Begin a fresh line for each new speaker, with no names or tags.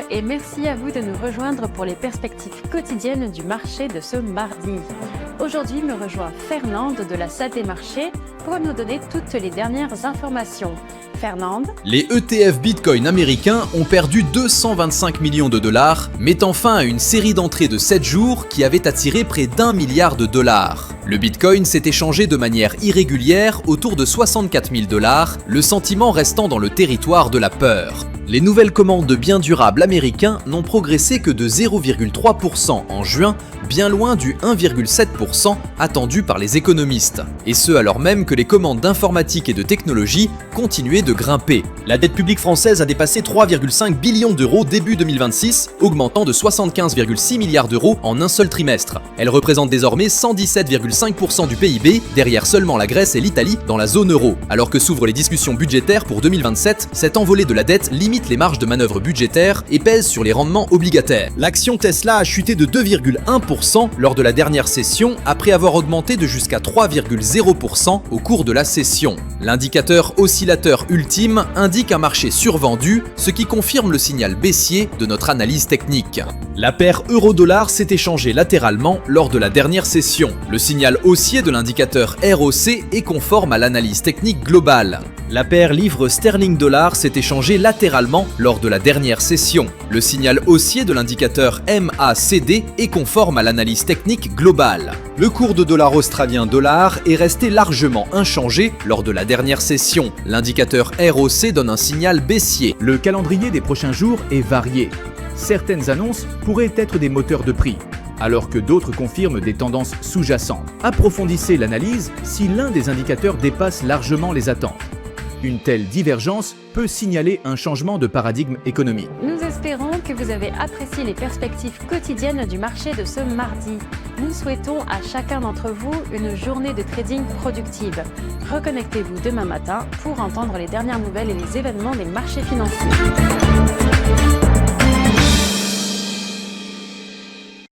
et merci à vous de nous rejoindre pour les perspectives quotidiennes du marché de ce mardi. Aujourd'hui me rejoint Fernande de la salle des marchés pour nous donner toutes les dernières informations. Fernande.
Les ETF Bitcoin américains ont perdu 225 millions de dollars, mettant fin à une série d'entrées de 7 jours qui avait attiré près d'1 milliard de dollars. Le Bitcoin s'est échangé de manière irrégulière autour de 64 000 dollars, le sentiment restant dans le territoire de la peur. Les nouvelles commandes de biens durables américains n'ont progressé que de 0,3% en juin, bien loin du 1,7% attendu par les économistes. Et ce alors même que les commandes d'informatique et de technologie continuaient de grimper. La dette publique française a dépassé 3,5 billions d'euros début 2026, augmentant de 75,6 milliards d'euros en un seul trimestre. Elle représente désormais 117,5% du PIB, derrière seulement la Grèce et l'Italie dans la zone euro. Alors que s'ouvrent les discussions budgétaires pour 2027, cette envolée de la dette limite les marges de manœuvre budgétaires et pèse sur les rendements obligataires. L'action Tesla a chuté de 2,1% lors de la dernière session, après avoir augmenté de jusqu'à 3,0% au cours de la session. L'indicateur oscillateur ultime indique un marché survendu, ce qui confirme le signal baissier de notre analyse technique. La paire euro-dollar s'est échangée latéralement lors de la dernière session. Le signal haussier de l'indicateur ROC est conforme à l'analyse technique globale. La paire livre sterling-dollar s'est échangée latéralement lors de la dernière session. Le signal haussier de l'indicateur MACD est conforme à l'analyse technique globale. Le cours de dollar australien-dollar est resté largement inchangé lors de la dernière session. L'indicateur ROC donne un signal baissier.
Le calendrier des prochains jours est varié. Certaines annonces pourraient être des moteurs de prix, alors que d'autres confirment des tendances sous-jacentes. Approfondissez l'analyse si l'un des indicateurs dépasse largement les attentes. Une telle divergence peut signaler un changement de paradigme économique.
Nous espérons que vous avez apprécié les perspectives quotidiennes du marché de ce mardi. Nous souhaitons à chacun d'entre vous une journée de trading productive. Reconnectez-vous demain matin pour entendre les dernières nouvelles et les événements des marchés financiers.